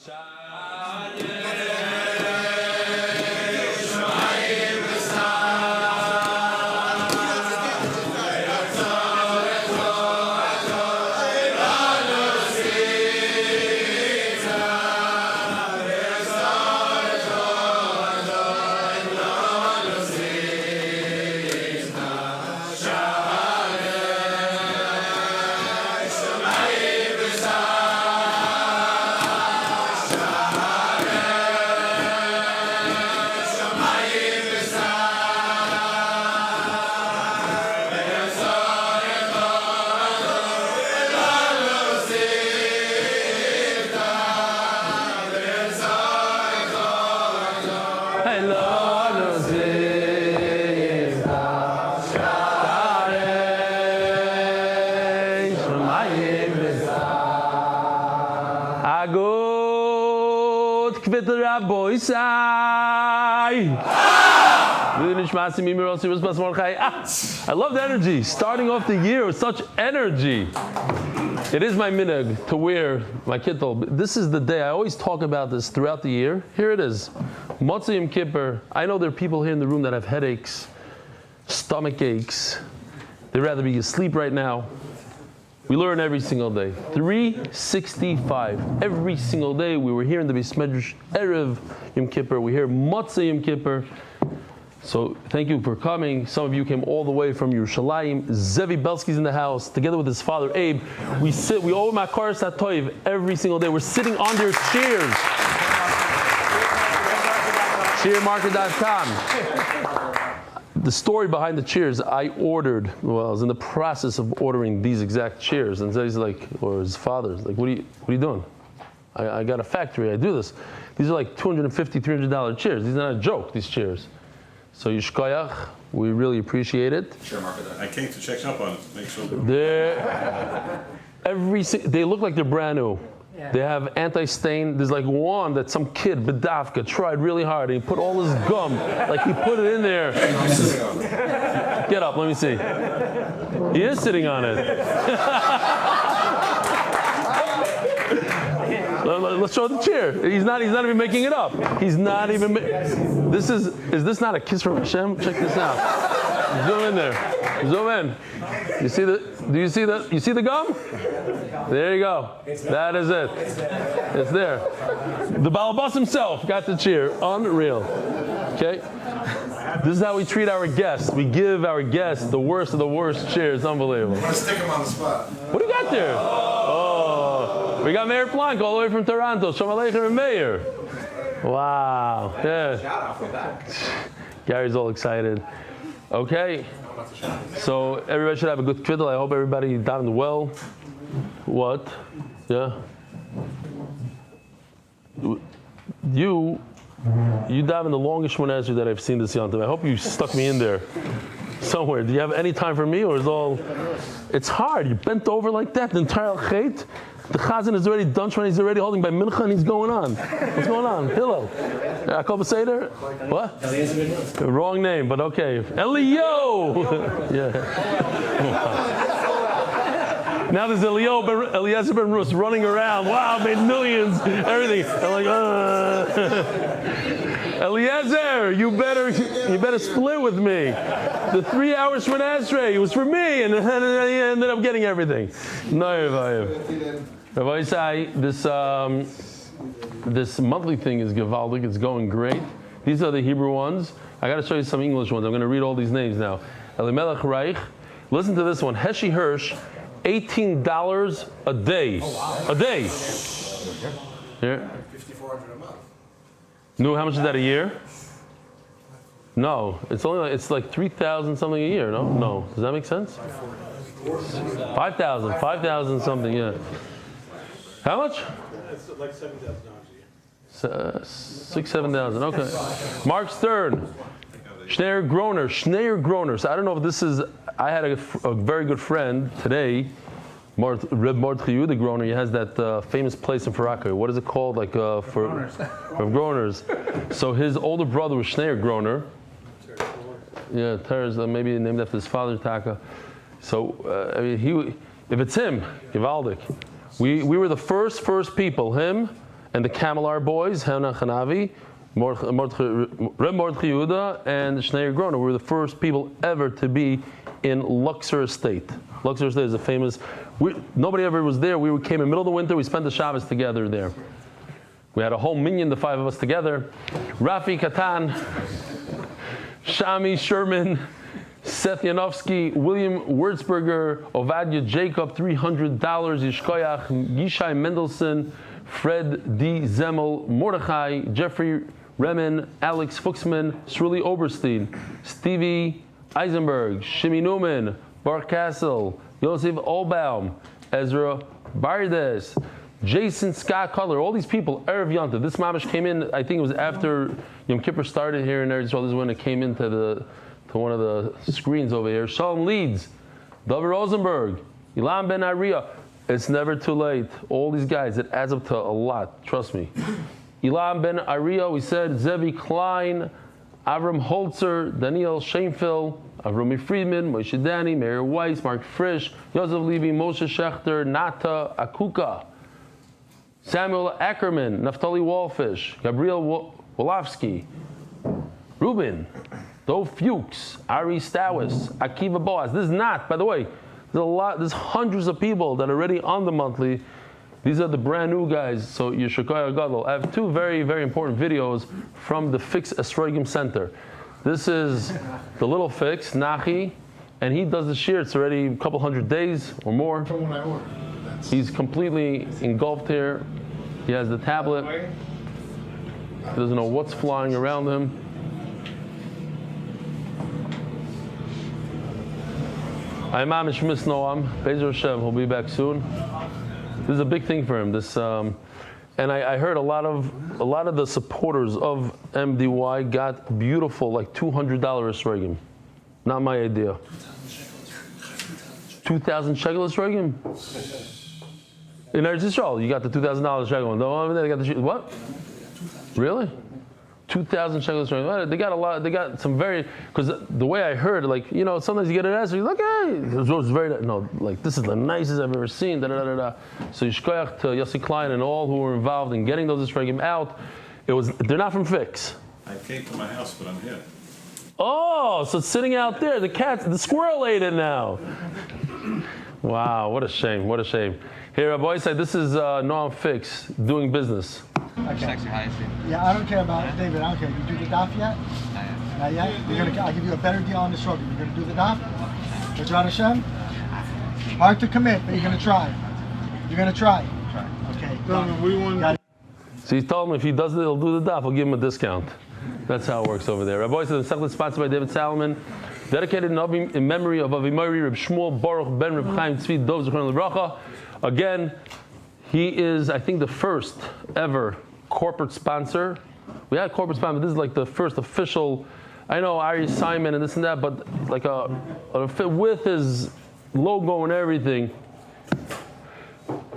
Good Kvitel boys. I love the energy. Starting off the year with such energy. It is my minhag to wear my kittel. This is the day. I always talk about this throughout the year. Here it is. Motzei Yom Kippur. I know there are people here in the room that have headaches, stomach aches. They'd rather be asleep right now. We learn every single day. 365. Every single day we were here in the Beis Medrash Erev Yom Kippur. We hear Motzei Yom Kippur. So thank you for coming. Some of you came all the way from Yerushalayim. Zevi Belsky's in the house, together with his father Abe. We owe Makar Satoiv every single day. We're sitting on their chairs. Cheermarket.com. The story behind the chairs, I was in the process of ordering these exact chairs. And Zevi's like, or his father's like, what are you doing? I got a factory, I do this. These are like $250, $300 chairs. These are not a joke, these chairs. So Yishkoyach, we really appreciate it. Sure, I came to check up on it, make sure. They look like they're brand new. Yeah. They have anti-stain. There's like one that some kid, Bedavka, tried really hard. And he put all his gum, like he put it in there. Get up, let me see. He is sitting on it. Let's show the chair. He's not even making it up. He's not even. Is this not a kiss from Hashem? Check this out. Zoom in there. Zoom in. You see the? Do you see the? You see the gum? There you go. That is it. It's there. The Balabas himself got the chair. Unreal. Okay. This is how we treat our guests. We give our guests the worst of the worst chairs. Unbelievable. I'm gonna stick him on the spot. What do you got there? Oh, we got Mayor Plank all the way from Toronto. Shalom Aleichem and Mayor. Wow. Yeah. Gary's all excited. Okay. So everybody should have a good Kvitel. I hope everybody davened well. What? Yeah. You daven the longest Shmoneh Esrei that I've seen this Yom Tov. I hope you stuck me in there somewhere. Do you have any time for me, or is all? It's hard. You bent over like that the entire Chet. The Chazan is already done. He's already holding by Mincha, and he's going on. What's going on? Hillel. Yaakov Seder? What? Wrong name, but okay. Elio. Yeah. Now there's Eliezer Ben Rus running around. Wow, made millions, everything. I'm like, Eliezer, you better split with me. The 3 hours for Nasrei was for me, and I ended up getting everything. No, Rabbi Isai, this monthly thing is Givaldic. It's going great. These are the Hebrew ones. I got to show you some English ones. I'm going to read all these names now. Elimelech Reich. Listen to this one. Heshi Hirsch. $18 a day. Oh, wow. A day. Yeah. $5,400 a month. No, how much is that a year? No, it's like 3,000 something a year. No. Does that make sense? 5,000 something. Yeah. How much? It's like $7,000 a year. 7,000. Okay. March 3rd. Schneier Groner. So I don't know if this is. I had a very good friend today, Reb Mordechai Yehuda Groner. He has that famous place in Farakah. What is it called? Like for Groners. So his older brother was Schneier Groner. Yeah, Teres, maybe named after his father, Taka. So I mean, if it's him, Givaldic. We were the first people. Him, and the Camelar boys, Hana Chanavi, Reb Mordechai Yehuda, and Shneur Groner. We were the first people ever to be in Luxor Estate. Luxor Estate is a famous. Nobody ever was there. We came in the middle of the winter. We spent the Shabbos together there. We had a whole minyan, the five of us together. Rafi Katan, Shami Sherman, Seth Yanofsky, William Wurzberger, Ovadia Jacob, $300, Yishkoyach, Yishai Mendelson, Fred D. Zemmel, Mordechai, Jeffrey Remen, Alex Fuchsman, Sruli Oberstein, Stevie Eisenberg, Shimi Newman, Bart Castle, Yosef Olbaum, Ezra Bardes, Jason Scott Cutler, all these people, Erev Yontif. This mamash came in, I think it was after Yom Kippur started here in Eretz Yisrael. This is when it came into to one of the screens over here. Shalom Leeds, David Rosenberg, Ilan Ben Ariel. It's never too late. All these guys, it adds up to a lot, trust me. Ilan Ben Ariel, we said, Zevi Klein, Avram Holzer, Daniel Shainfeld, Avrami Friedman, Moshe Dani, Meir Weiss, Mark Frisch, Yosef Levy, Moshe Schechter, Nata Akuka, Samuel Ackerman, Naftali Wallfish, Gabriel Wolofsky, Ruben, Dov Fuchs, Ari Stawis, Akiva Boaz. This is not, by the way, there's hundreds of people that are already on the monthly. These are the brand new guys, so Yeshakaya Gadol. I have two very, very important videos from the Fix Esrogim Center. This is the little Fix, Nachi, and he does the shir. It's already a couple hundred days or more. From when I ordered. He's completely engulfed here. He has the tablet. He doesn't know what's flying around him. I'm Amish Miss Noam. Bezer Hashem, he'll be back soon. This is a big thing for him. And I heard a lot of the supporters of MDY got beautiful, like $200 esrogim. Not my idea. 2,000 shekel esrogim? In Eretz Yisrael, you got the $2,000 shekel one. They got the what? Really? 2,000 shekels. They got a lot. They got some very, because the way I heard, like, sometimes you get an answer, you're like, hey, it's very, no, like, this is the nicest I've ever seen. Da, da, da, da. So Yishkoyach to Yossi Klein and all who were involved in getting those esrogim out. They're not from Fix. I came to my house, but I'm here. Oh, so it's sitting out there. The squirrel ate it now. Wow, what a shame. What a shame. Here, Rabbi said, this is Noam Fix doing business. Okay. Yeah, I don't care about it, David. I don't care. You do the daf yet? Not yet. I'll give you a better deal on the struggle. You're gonna do the daf? B'ezrat Hashem? Hard to commit, but you're gonna try. You're gonna try. Okay. So he told him if he does it, he'll do the daf. I'll give him a discount. That's how it works over there. Rabbi said, the second sponsored by David Salomon, dedicated in memory of Avimori Reb Shmuel Baruch Ben Reb Chaim Tzvi Dov Zichron Livracha. Again, he is, I think, the first ever corporate sponsor. We had corporate sponsor, but this is like the first official. I know Ari Simon and this and that, but like with his logo and everything.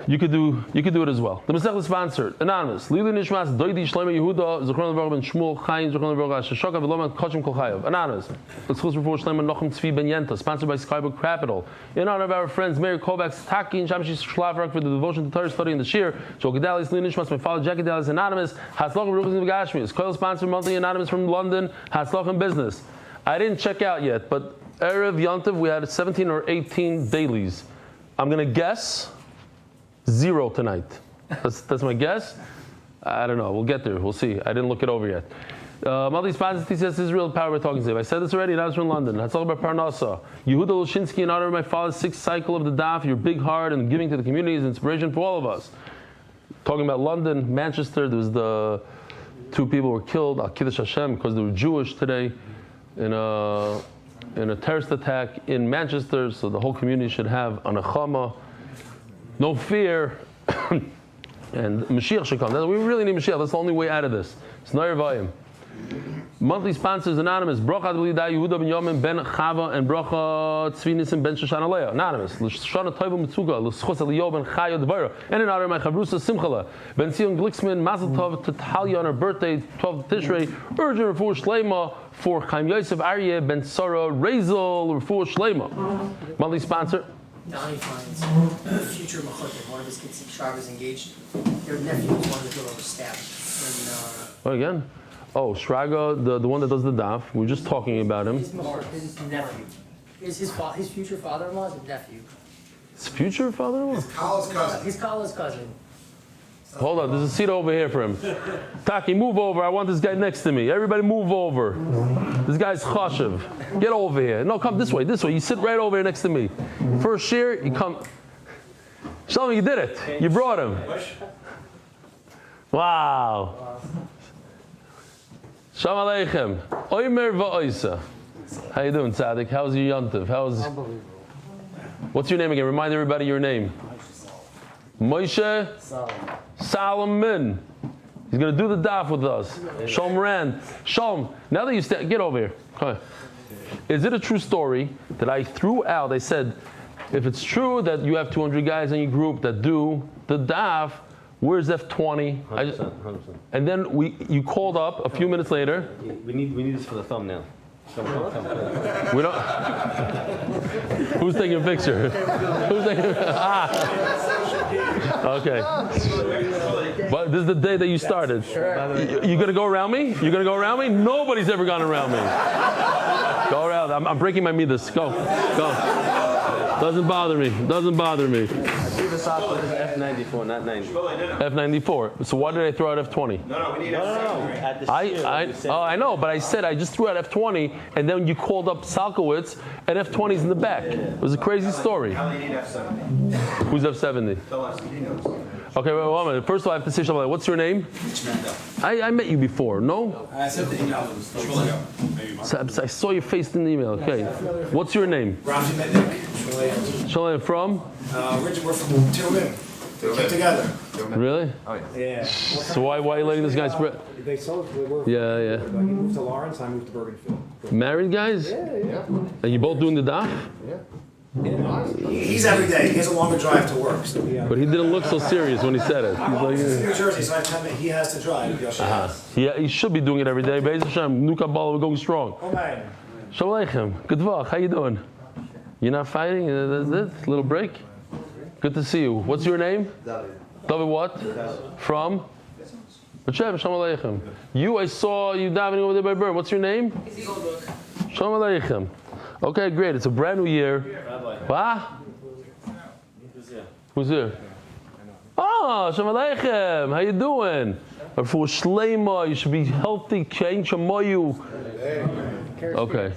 You could do it as well. The Masechah sponsored, anonymous. Lili Nishmas Doidi Shlomo Yehuda Zichron Livracha Ben Shmuel Chaim Zichron Livracha Sheshaka V'Loma Kochim Kol Chayav. Anonymous. Exclusive for Shlomo Nochem Tzvi Ben Yenta, sponsored by Skybook Capital. In honor of our friends Meir Kovacs Taki and Shamshi Shlavrak for the devotion to Torah study in the Shir. Joe Gedalis Lili Nishmas, my father Jack Gedalis, anonymous. Hatzlach and Ruchas V'Gashmius. Coil sponsor monthly anonymous from London. Hatzlach and business. I didn't check out yet, but Erev Yontiv we had 17 or 18 dailies. I'm gonna guess 0 tonight. That's my guess. I don't know. We'll get there. We'll see. I didn't look it over yet. Multi sponsors TCS Israel Power we're talking to. I said this already. Now it's from London. Hatzlach bar Parnasa. Yehuda Lushinsky in honor of my father's 6th cycle of the Daf. Your big heart and giving to the community is inspiration for all of us. Talking about London, Manchester. There was the 2 people were killed. Al Kiddush Hashem because they were Jewish today in a terrorist attack in Manchester. So the whole community should have an achama. No fear, and Mashiach should come. We really need Mashiach. That's the only way out of this. It's Noir Vayim. Monthly sponsors anonymous. Bracha Adulidai Yehuda Ben Yomin Ben Chava and Bracha Tzvi Nisim Ben Shoshana Leah. Anonymous. L'Shana Toiva Mitzuga L'Schos Eliyahu Ben Chaya Dvara. And in honor of my Chavrusa Simchala Ben Sion Glicksman Mazel Tov to Talia on her birthday 12th Tishrei. Urgent Refuah Shleima for Chaim Yosef Ariel Ben Sarah Rezel Refuah Shleima. Monthly sponsor. Now he finds future machotim. One of his kids, Shraga, is engaged. Their nephew was one of the girls was stabbed. What again? Oh, Shraga, the one that does the daf. We were just talking about him. His nephew. His future father-in-law is a nephew. His future father-in-law? His Kala's cousin. Hold on, there's a seat over here for him. Taki, move over. I want this guy next to me. Everybody move over. This guy's chashiv. Get over here. No, come this way, this way. You sit right over here next to me. First year, you come. Shalom, you did it. You brought him. Wow. Shalom Aleichem. Oimer va'oisa. How you doing, Tzaddik? How's your yontiv? What's your name again? Remind everybody your name. Moshe Solomon. He's going to do the daf with us. Shalom Rand. Shalom. Now that you get over here. Okay. Is it a true story that I threw out? I said, if it's true that you have 200 guys in your group that do the daf, where's F20? 100%. And then you called up a few minutes later. We need this for the thumbnail. Come. We don't. Who's taking a picture? Who's taking? Okay. But this is the day that you started. You gonna go around me? You gonna go around me? Nobody's ever gone around me. Go around. I'm breaking my midas. Go. Doesn't bother me. F94, not 90. F94. So why did I throw out F20? No, we need F70. I know, but I said I just threw out F20, and then you called up Salkowitz, and F20's in the back. It was a crazy story. How many need F70? Who's F70? Tell us. He knows. Okay, wait a minute. First of all, I have to say something. What's your name? I met you before, no? I said the email. I saw your face in the email. Okay. What's your name? Rashi Mednik. Shalom, from? Originally, we're from Tillim. Came together. Really? Yeah. So why are you letting this guy spread? They sold. Yeah. He moved to Lawrence. I moved to Bergenfield. Married guys? Yeah. And you both doing the daf? He's every day. He has a longer drive to work. So But he didn't look so serious when he said it. He's like, he's in New Jersey, so I tell him he has to drive. yeah, he should be doing it every day. Be'ez Hashem, Nuka Bala, we're going strong. Oh man. Shalom Aleichem. Good Kvitel. How you doing? You're not fighting? That's it? Little break? Good to see you. What's your name? David what? From? Shalom Aleichem. I saw you davening over there by Bern. What's your name? Shalom Aleichem. Okay, great. It's a brand new year. What? Who's here? Oh, Shalom Aleichem. How you doing? For Shleima, you should be healthy. Change your moyu. Okay.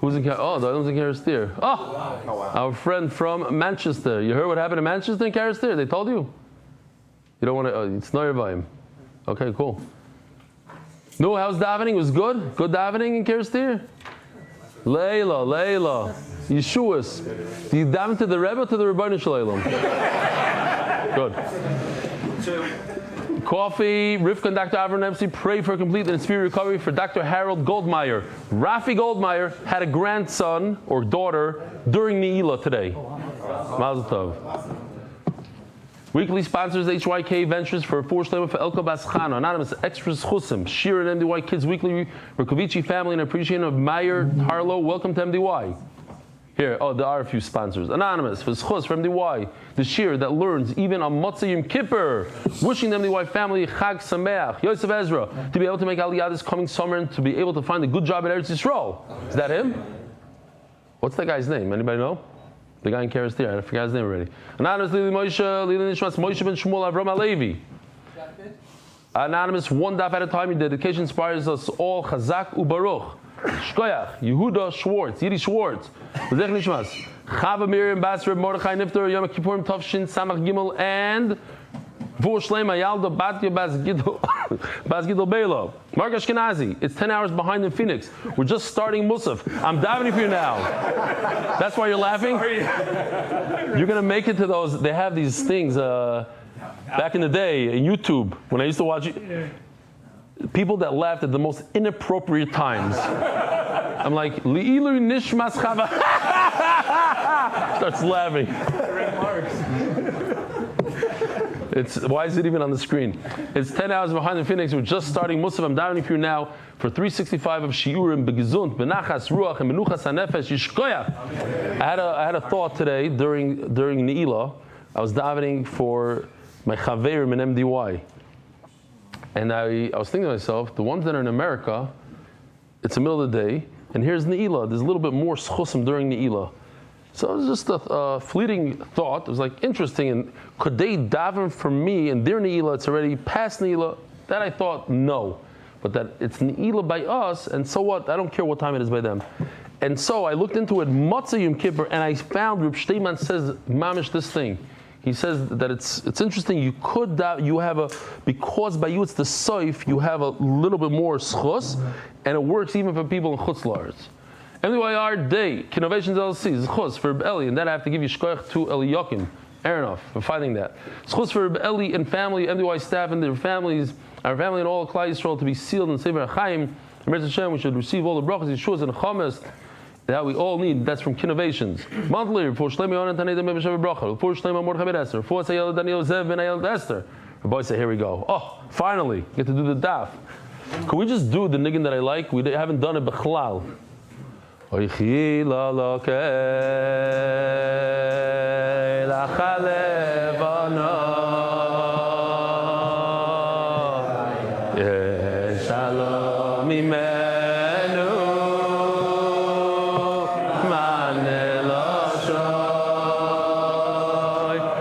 Who's in Karis? The one's in Karis Steer. Our friend from Manchester. You heard what happened in Manchester in Karis Steer? They told you? You don't want to, it's Noirvaim. Okay, cool. No, how's davening? It was good? Good davening in Karis Steer? Leiba. Yeshuas. Do you daven to the Rebbe or to the Rebbeinu Shalom? Good. Coffee, Rivka and Dr. Avram Dempsey pray for complete and speedy recovery for Dr. Harold Goldmeyer. Rafi Goldmeyer had a grandson or daughter during Ne'ilah today. Mazel Tov. Weekly sponsors HYK Ventures for 4 Shleima for Elko Baschano. Anonymous Extras Chusim. Shir and MDY Kids Weekly. Rakovici family and appreciation of Meyer Harlow. Welcome to MDY. Here, there are a few sponsors. Anonymous, for Schus from MDY, the shir that learns even on Motzei Yom Kippur. Wishing the MDY family Chag Sameach, Yosef Ezra, to be able to make Aliyah this coming summer and to be able to find a good job at Eretz Yisrael. Is that him? What's that guy's name? Anybody know? The guy in Karis there. I forgot his name already. Anonymous, Lili Nishmas, Moshe ben Shmuel Avram Alevi. Anonymous, one daf at a time. Your dedication inspires us all. Chazak ubaruch. Shkoyach, Yehuda Schwartz, Yidi Schwartz, Zech Nishmas, Chava Miriam Basra, Mordechai Nifter, Yom Kippurim Tovshin, Samach Gimel, and Vur Shleima Yalda Batya Bas Gidol Belo. Mark Ashkenazi, it's 10 hours behind in Phoenix. We're just starting Musaf. I'm davening for you now. That's why you're laughing? You're going to make it to those, they have these things back in the day, in YouTube, when I used to watch it. People that laughed at the most inappropriate times. I'm like, Li'ilu Nishmas Chava. Starts laughing. Why is it even on the screen? It's 10 hours behind in Phoenix. We're just starting Musaf. I'm davening for you now for 365 of Shiurim, Begezunt, Benachas, Ruach, and Menuchas HaNefesh, Yishkoyach. I had a thought today during Ne'ilah. I was davening for my Chaverim in MDY. And I was thinking to myself, the ones that are in America, it's the middle of the day, and here's Ne'ilah. There's a little bit more schusim during Ne'ilah. So it was just a fleeting thought. It was like interesting. And could they daven for me and their Ne'ilah, it's already past Ne'ilah? That I thought, no. But that it's Ne'ilah by us, and so what? I don't care what time it is by them. And so I looked into it, Matzah Yom Kippur, and I found Reb Shteiman says, mamish, this thing. He says that it's interesting. You could because by you it's the soif, you have a little bit more schus, and it works even for people in chutz la'aretz. MDYR Day, Innovations LLC, Zchus for Eli, and then I have to give you shkoyach to Eli Yokim, Aaronoff, for finding that. Zchus for Eli and family, MDY staff and their families, our family and all of Klal Yisrael to be sealed in Sefer HaChaim. And Hashem, we should receive all the brachas, Yeshuas, and Chamas that we all need. That's from Innovations. Monthly, for Shlomo Yonan Tanei Demei B'Shem Bracha, for Shlomo Mordechai Ben Esther, for Sayel Daniel Zev Ben Ayel Esther. The boy said, here we go. Oh, finally, get to do the daf. Can we just do the niggin that I like? We haven't done it b'chlal. Oichi la la ke la chalevana shalom imenu maneloshoy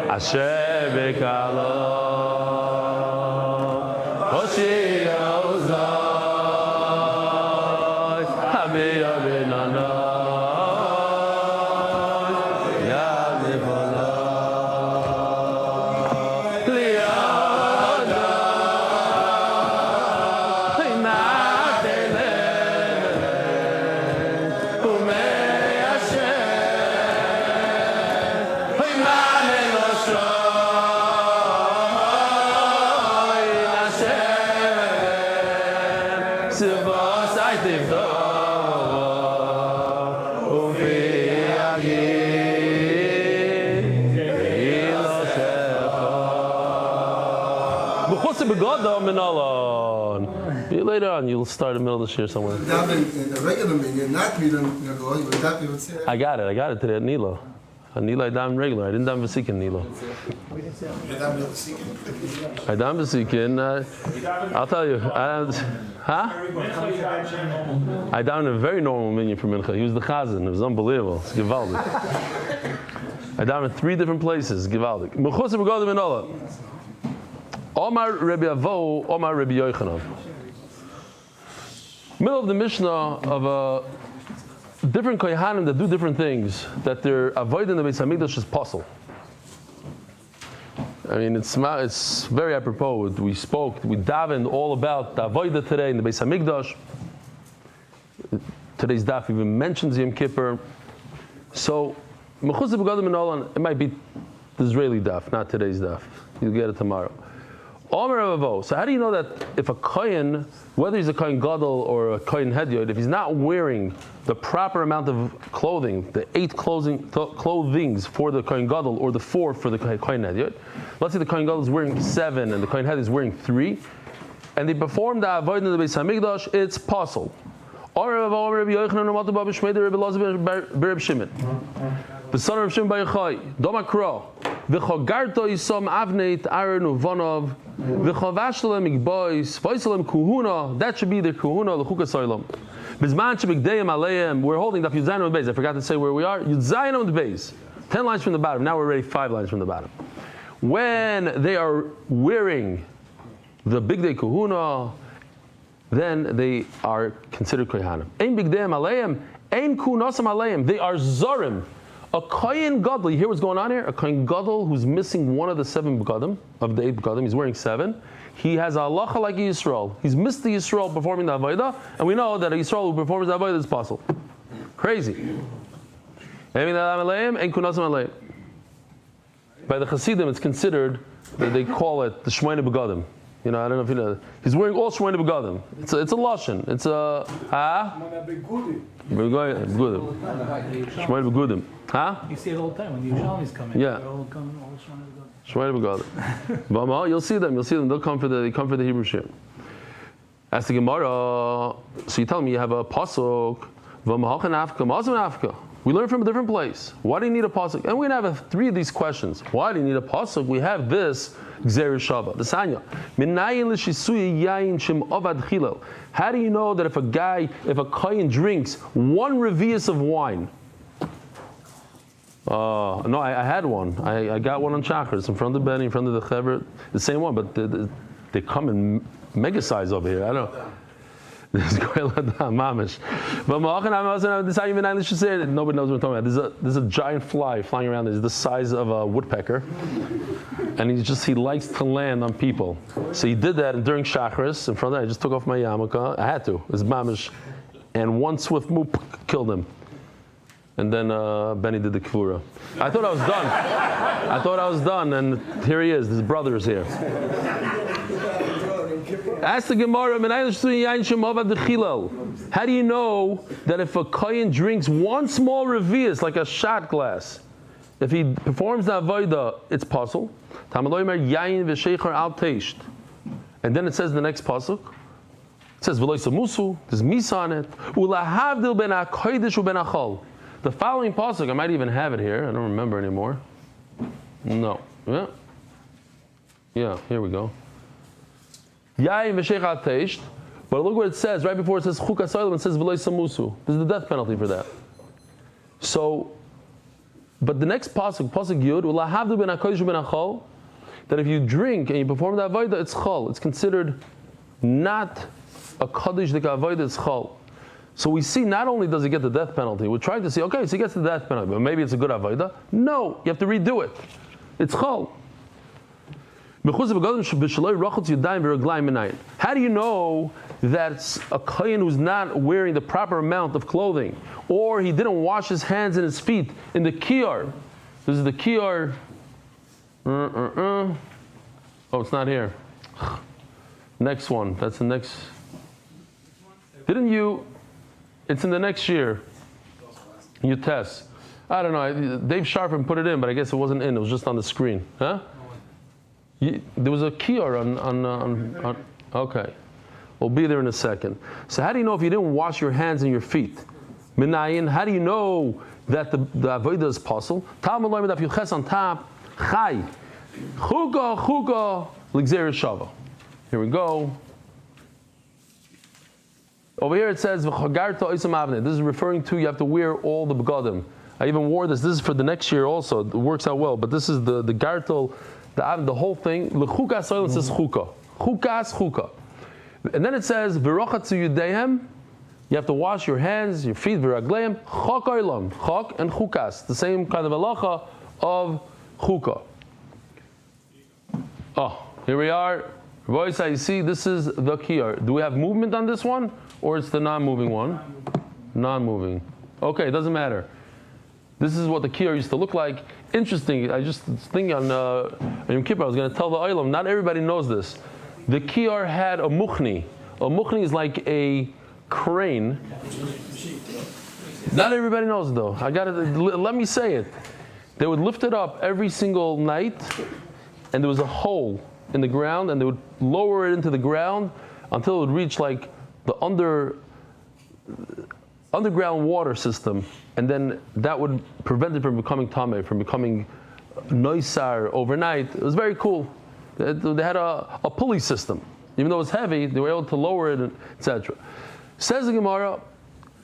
asher bekalo oshi ozay habiya benana Later on, you'll start in the middle of the year somewhere. In the regular minyan, not minyan, I got it today at Nilo. At Nilo, I dam regular. I didn't dam v'sikin Nilo. I dam v'sikin. I'll tell you. I dam a very normal minyan for Mincha. He was the chazan. It was unbelievable. It's gewaldic. I dam in 3 different places. Gewaldic. Mechutz b'godim in Ola. Omar Rabbi Avo, Omar Rabbi Yochanan. Middle of the Mishnah of different kohanim that do different things, that they're avoiding the Beis Hamikdash is possible. I mean, it's very apropos. We davened all about the avodah today in the Beis Hamikdash. Today's daf even mentions Yom Kippur. So, Mechutz b'Gadim and Olan, it might be the Israeli daf, not today's daf. You'll get it tomorrow. Omer Avo. So how do you know that if a kohen, whether he's a kohen gadol or a kohen hedyot, if he's not wearing the proper amount of clothing, the 8 clothings for the kohen gadol or the 4 for the kohen hedyot, let's say the kohen gadol is wearing 7 and the kohen hedyot is wearing 3, and they perform the avodah in the Beis Hamikdash, it's possible. Omer Avo, Omer Rabbi Yochanan, Omer Rabbi Shmei, Rabbi Elazar, Rabbi Shimon. The son of Shimon Bar Yochai, Doma Kro, V'chogarto Yisom Avneit Aaron Uvonov, V'chovashlalem Igbois, V'oisalem Kuhuna, that should be the Kuhuna, the Chukas Oilam. Bizman Shebigdeim Aleim, we're holding Daf Yud Zayin Beis. I forgot to say where we are. Yud Zayin Beis. 10 lines from the bottom. Now we're already 5 lines from the bottom. When they are wearing the Bigdei Kuhuna, then they are considered Kohanim. Ein Bigdeim Aleim, Ein Kunasam Aleim. They are Zorim. A kohen gadol, you hear what's going on here? A kohen gadol who's missing one of the 7 begadim, of the 8 begadim, he's wearing 7. He has a halacha like a Yisrael. He's missed the Yisrael performing the avodah, and we know that a Yisrael who performs the avodah is possible. Crazy. By the Hasidim, it's considered that they call it the Shmoyne begadim. You know, I don't know if you know. He's wearing all Shmoyne begadim. It's a lashon. It's a Shmoyne begudim. Huh? You see it all the time when the Yerushalmis come in. Yeah. They're all coming, all trying to go. You'll see them. They'll come for the Hebrew shir. Ask the Gemara. So you tell me you have a pasuk. We learn from a different place. Why do you need a pasuk? And we're gonna have three of these questions. Why do you need a pasuk? We have this Gzeir Shava. The Sanya. How do you know that if a kohen drinks one revius of wine? No, I had one. I got one on chakras in front of Benny, in front of the Chaver, the same one, but they come in mega size over here. I don't know. This is mamish. But nobody knows what I'm talking about. There's a giant fly flying around. It's the size of a woodpecker, and he likes to land on people. So he did that, and during chakras in front of that, I just took off my yarmulke. I had to. It was mamish, and one swift move killed him. And then Benny did the kvura. I thought I was done. And here he is. His brother is here. Ask the Gemara, how do you know that if a kohen drinks one small revius, like a shot glass, if he performs the avodah, it's puzzle. And then it says in the next pasuk, it says, there's misa on it. The following pasuk, I might even have it here. I don't remember anymore. No. Yeah, here we go. But look what it says. Right before it says Chukas Olam, it says V'loi Samusu. This is the death penalty for that. So, but the next pasuk Yud, Ulahavdu ben HaKodesh ben HaChol, that if you drink and you perform the avodah, it's chol. It's considered not a Kodesh the avodah, it's chol. So we see not only does he get the death penalty, we're trying to see, okay, so he gets the death penalty, but maybe it's a good avodah. No, you have to redo it. It's chol. How do you know that a kohen who's not wearing the proper amount of clothing, or he didn't wash his hands and his feet in the kiyar? This is the kiyar. Oh, it's not here. Next one. That's the next. Didn't you? It's in the next year. You test. I don't know. Dave Sharpen put it in, but I guess it wasn't in. It was just on the screen. Huh? There was a kiyar on. Okay. We'll be there in a second. So how do you know if you didn't wash your hands and your feet? Minayin, how do you know that the avodah is possible? Talmud Leiba Daf Yoches on top. Chai. Chuka l'gzeir shava. Here we go. Over here it says v'chagarta oisam avnei. This is referring to you have to wear all the begadim. I even wore this. This is for the next year also. It works out well. But this is the gartel, the whole thing. L'chukas oil says chuka. Chuka. And then it says v'rochatzu yudehem. You have to wash your hands, your feet, v'ragleim. Chok oilam. Chok and chukas. The same kind of halacha of chuka. Oh, here we are. Boys, I see this is the kiyar. Do we have movement on this one? Or it's the non-moving one? Non-moving. Okay, it doesn't matter. This is what the kiyar used to look like. Interesting, I just think on Yom Kippur, I was going to tell the Olam, not everybody knows this. The kiyar had a muchni. A muchni is like a crane. Not everybody knows it though. Let me say it. They would lift it up every single night, and there was a hole in the ground, and they would lower it into the ground until it would reach like the underground water system, and then that would prevent it from becoming tameh, from becoming noisar overnight. It was very cool. They had a pulley system. Even though it was heavy, they were able to lower it, etc. Says the Gemara,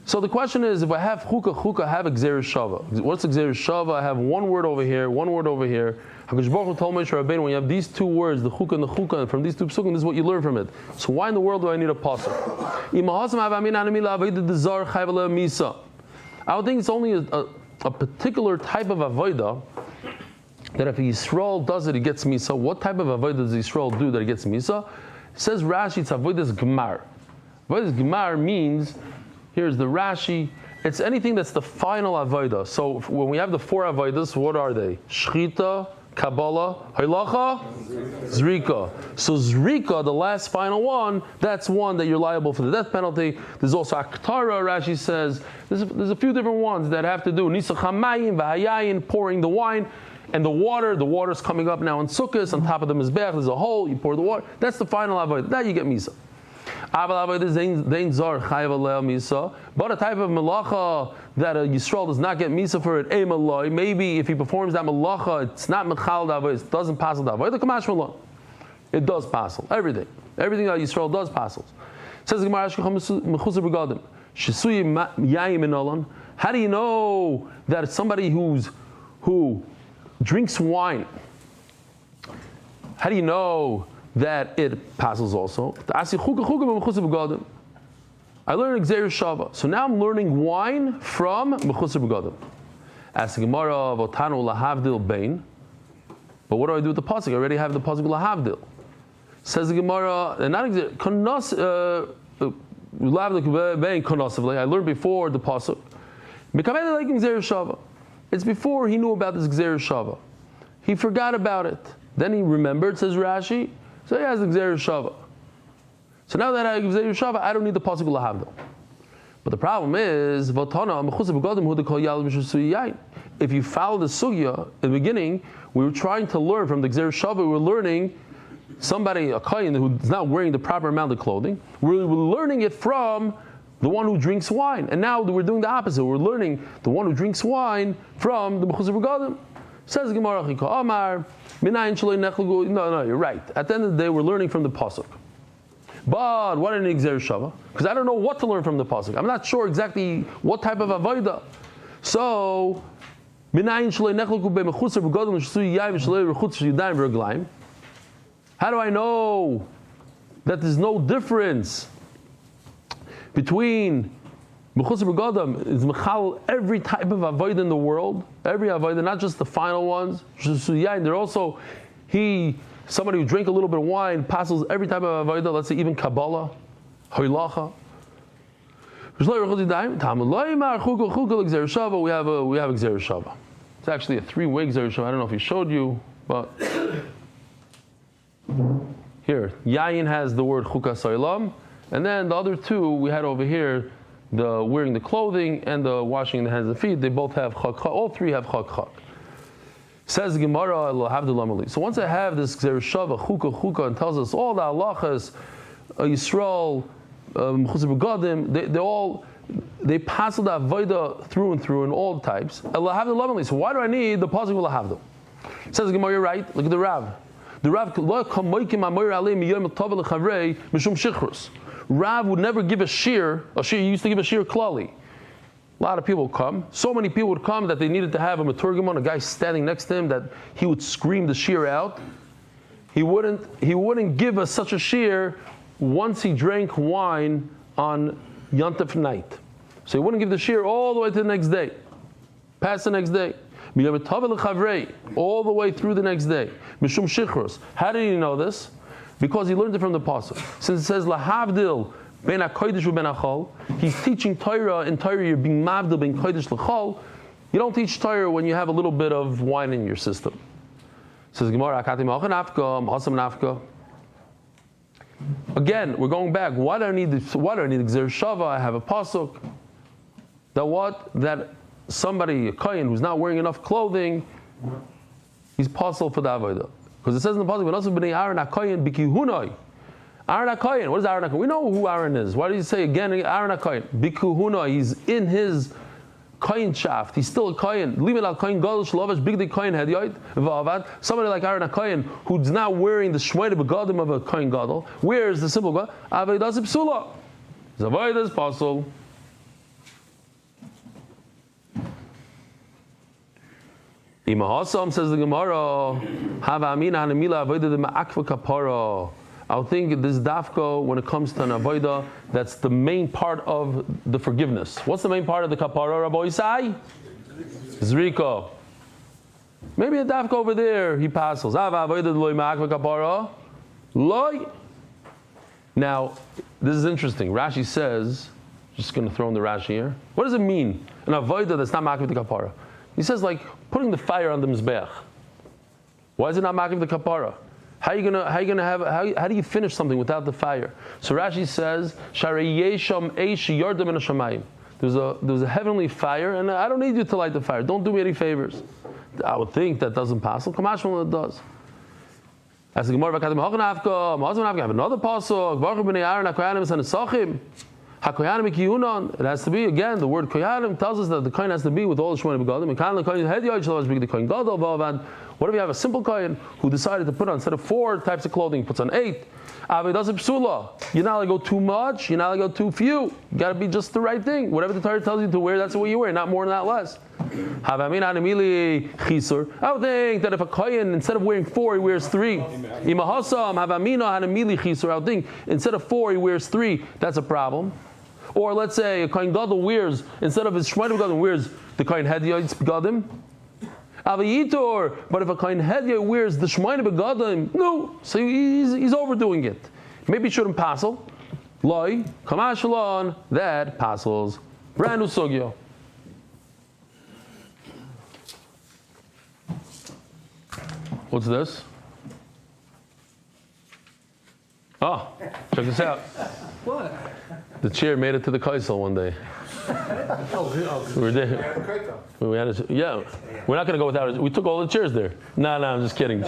so the question is, if I have chuka, I have a gzeir shava. What's a gzeir shava? I have one word over here, one word over here. HaKadosh Baruch Hu told Moshe Rabbeinu, when you have these two words, the chuka and the chuka, and from these two psukim, this is what you learn from it. So why in the world do I need a pasuk? I would think it's only a particular type of avodah that if Yisrael does it, he gets misa. What type of avodah does Yisrael do that he gets misa? It says Rashi, it's avodas gemar. Avodas gemar means, here's the Rashi, it's anything that's the final avodah. So when we have the four avodas, what are they? Shchita, Kabbalah, Halacha, Zrika. So Zrika, the last final one, that's one that you're liable for the death penalty. There's also Aktara, Rashi says. There's a few different ones that have to do. Nisach HaMayim, V'hayayin, pouring the wine, and the water's coming up now in Sukkot, on top of the Mizbeach, there's a hole, you pour the water. That's the final avodah. That you get Misa. But a type of malacha that a Yisrael does not get misa for it, maybe if he performs that malacha, it's not mechal davodah, it doesn't pass the avodah, kamash malon. It does pass everything. Everything that Yisrael does passes. Says the Gemara, how do you know that it's somebody who drinks wine? How do you know that it passes also? I learned Gzeir Shava. So now I'm learning wine from Mechusar B'Gadim. Ask the Gemara, Votanu Lahavdil Bain. But what do I do with the pasuk? I already have the pasuk Lahavdil. Says the Gemara, and not Gzeir, Lahavdil Bain Konosivli. I learned before the pasuk. Mekameh like Gzeir Shava. It's before he knew about this Gzeir Shava. He forgot about it. Then he remembered, says Rashi. So he has the Gzeir Shava. So now that I have Gzeir Shava, I don't need the pasuk Lahavdil. But the problem is, if you follow the sugya in the beginning, we were trying to learn from the Gzeir Shava. We were learning somebody, a kohen who's not wearing the proper amount of clothing. We were learning it from the one who drinks wine. And now we're doing the opposite. We're learning the one who drinks wine from the Mechusar B'Gadim. Says the Gemara, no, you're right. At the end of the day, we're learning from the pasuk. But what an Gzeir Shava? Because I don't know what to learn from the pasuk. I'm not sure exactly what type of avodah. So, how do I know that there's no difference between Mechusar B'Gadim is mechal every type of avodah in the world, every avodah, not just the final ones. They're also somebody who drank a little bit of wine passes every type of avodah. Let's say even Kabbalah, Halacha. We have a Gzeir Shava. It's actually a 3-way Gzeir Shava. I don't know if he showed you, but here Yayin has the word Chukah Soilam, and then the other two we had over here. The wearing the clothing and the washing the hands and feet, they both have chak. All three have chak. Says the Gemara, so once I have this Gzeir Shava, chukah, and tells us all the halachas, Yisrael, Mechusar B'Gadim, they pass the avodah through and through in all types. So why do I need the pasuk Lahavdil? Says the Gemara, you're right. Look at the Rav. The Rav Rav would never give a shir. He used to give a shir klali. A lot of people would come. So many people would come that they needed to have a maturgamon, a guy standing next to him, that he would scream the shir out. He wouldn't give us such a shir once he drank wine on Yontif night. So he wouldn't give the shir all the way to the next day. Past the next day. All the way through the next day. Mishum shichros. How did he know this? Because he learned it from the pasuk. Since it says lahavdil ben hakodesh uben hachol, he's teaching Torah. In Torah, you're being mavdil ben kodesh lechol. You don't teach Torah when you have a little bit of wine in your system. Says Gemara, akati ma'ochan afka, ma'asam nafka. Again, we're going back. Why do I need the Gzeir Shava? I have a pasuk. That somebody, a kohen who's not wearing enough clothing, he's pasul for the avodah. Because it says in the pasuk, "V'nosav b'nei Aaron hakohen b'kihunoi." Aaron hakohen. What is Aaron hakohen? We know who Aaron is. Why do you say again Aaron hakohen? B'kihunoi. He's in his kohen shaft. He's still a kohen. Limit al kohen gadol shlovash bigdei kohen hediyot v'avad. Somebody like Aaron hakohen who's not wearing the shmoyde begadim of a kohen gadol. Where is the simple god? Avodas psula. Zavodas pasul. Imahasam, says the Gemara, Hava Amina Hanamila Avodah de Ma'akva Kapara. I'll think this dafko when it comes to an avodah, that's the main part of the forgiveness. What's the main part of the kapara, Rabbi Isai? Zrika. Maybe a dafko over there, he passes. Hava Avodah de Loi Ma'akva Kapara. Loi. Now, this is interesting. Rashi says, just going to throw in the Rashi here. What does it mean? An avodah that's not Ma'akva Kapara. He says like putting the fire on the Mizbeach. Why is it not makiv the kapara? How do you finish something without the fire? So Rashi says, there's a heavenly fire, and I don't need you to light the fire. Don't do me any favors. I would think that doesn't pass. Kamashmal it does. As the Gemara, I have another pasuk. It has to be, again, the word koyanim tells us that the kohen has to be with all the shmonim begadim. What if you have a simple kohen who decided to put on, instead of 4 types of clothing, puts on 8? Avodas psula. You're not allowed to go too much, you're not allowed to go too few. You got to be just the right thing. Whatever the Torah tells you to wear, that's what you wear, not more, not less. I would think that if a kohen, instead of wearing 4, he wears 3. I would think instead of 4, he wears 3. That's a problem. Or let's say a kohen gadol wears, instead of his shmonim begadim, wears the kohen hediyot begadim. But if a kohen hediyot wears the shmonim begadim, no, so he's overdoing it. Maybe it shouldn't passel. Loi kamashalon, that passels. Brand new sugya. What's this? Oh, check this out. What? The chair made it to the Kvitel one day. We were there. We're not going to go without it. We took all the chairs there. No, I'm just kidding.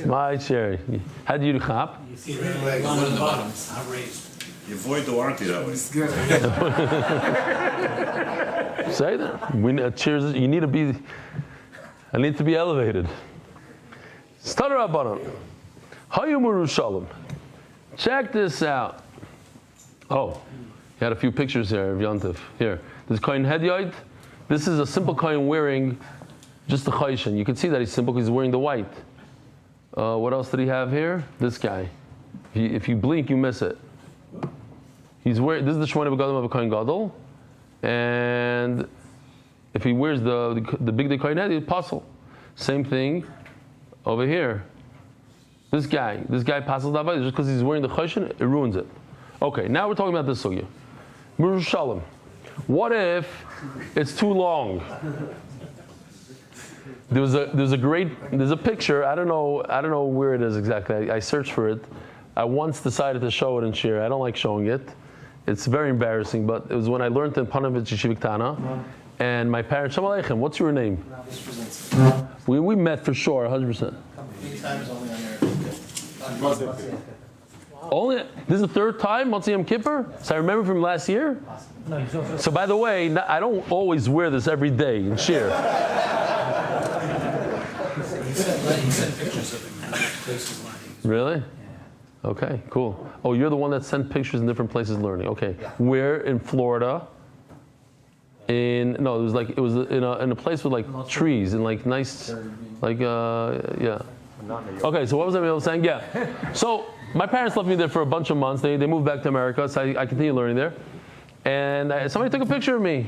My chair. How do you chop? You see the legs on the bottom, it's not raised. You avoid the warranty that way. Say that. We need chairs. You need to be. I need to be elevated. Stutter Rabbanon. Hayumuru Shalom. Check this out. Oh, he had a few pictures here of Yontif. Here, this kohen hediyot. This is a simple kohen wearing just the chayshin. You can see that he's simple because he's wearing the white. What else did he have here? This guy. If you blink, you miss it. He's wearing. This is the shmonim begadim of a kohen gadol, and if he wears the big day kohen hediyot, pasul. Same thing over here. This guy passes that just because he's wearing the chayshin, it ruins it. Okay, now we're talking about this sugya. Yerushalayim. What if it's too long? There's a picture. I don't know where it is exactly. I searched for it. I once decided to show it in shir. I don't like showing it. It's very embarrassing. But it was when I learned in Panovich Yeshiva Ktana, and my parents. Shalom Aleichem. What's your name? We met for sure, 100%. Only this is the 3rd time Motzi Yom Kippur. So I remember from last year. So by the way, I don't always wear this every day in shir. Really? Okay, cool. Oh, you're the one that sent pictures in different places learning. Okay, where in Florida? It was in a place with like trees and like nice, yeah. Okay, so what was I saying? Yeah. So my parents left me there for a bunch of months. They moved back to America, so I continued learning there. And somebody took a picture of me.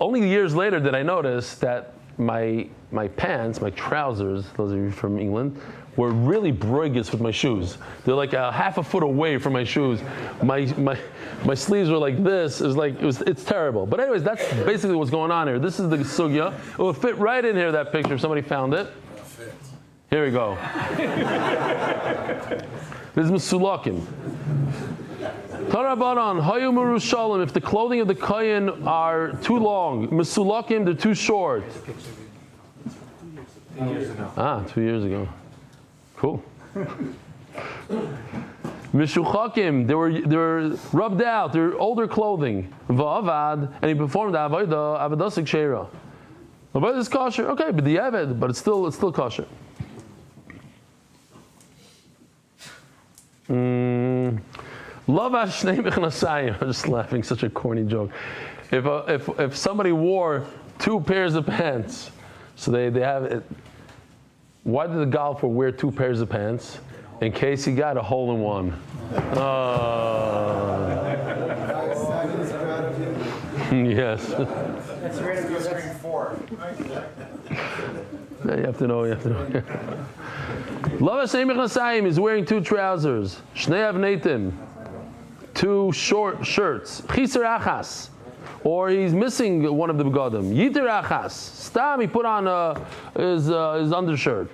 Only years later did I notice that my pants, my trousers, those of you from England, were really broigus with my shoes. They're like a half a foot away from my shoes. My sleeves were like this. It's terrible. But anyways, that's basically what's going on here. This is the sugya. It would fit right in here, that picture, if somebody found it. Here we go. This is Mesulakim. Tarabanan, Hayumuru Shalom, if the clothing of the kohen are too long, Mesulakim, they're too short. 2 years ago. 2 years ago. Cool. Mishuchakim, they were rubbed out, they're older clothing. Va'avad, and he performed the Avadasik Sheira. Avodah is kosher, okay, but the Avad, but it's still kosher. Love Hashnei Mechnasayim. I'm just laughing, such a corny joke. If somebody wore 2 pairs of pants, so they have it. Why did the golfer wear 2 pairs of pants? In case he got a hole in one. Yes. That's right of screen 4. Yeah, you have to know. Lava Hashem Mechnasayim is wearing 2 trousers. Shnei Avneitim, 2 short shirts. Chiser Achas, or he's missing one of the begadim. Yiter Achas, Stam, he put on his undershirt.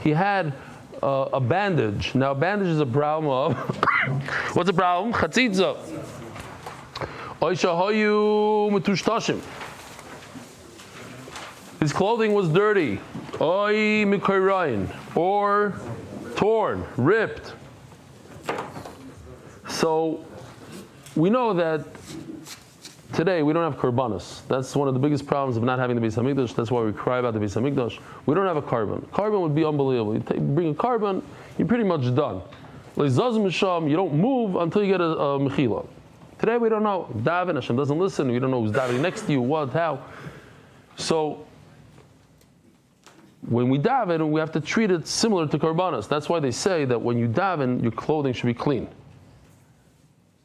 He had a bandage. Now, a bandage is a problem of what's the problem? Chatzitza. His clothing was dirty, or torn, ripped. So we know that today we don't have korbanos. That's one of the biggest problems of not having the Beis Hamikdash. That's why we cry about the Beis Hamikdash. We don't have a carbon. Carbon would be unbelievable. You bring a carbon, you're pretty much done. You don't move until you get a mechila. Today we don't know. Daven, Hashem doesn't listen. We don't know who's davening next to you, what, how. So when we daven, we have to treat it similar to korbanos. That's why they say that when you daven, your clothing should be clean.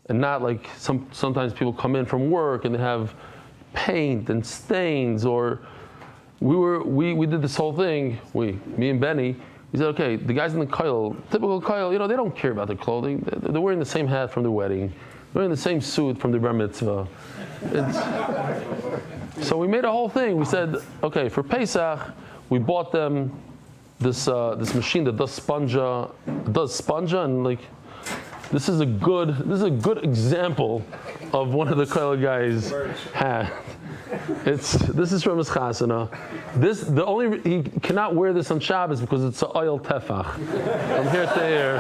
And not like sometimes people come in from work and they have paint and stains, or we did this whole thing, me and Benny, we said, okay, the guys in the koil, typical koil, they don't care about their clothing. They're wearing the same hat from their wedding, they're wearing the same suit from their bar mitzvah. So we made a whole thing. We said, okay, for Pesach, we bought them this machine that does sponja, and like, this is a good example of one of the koil guys had. This is from his chasana. He cannot wear this on Shabbos because it's an oil tefach from here to there.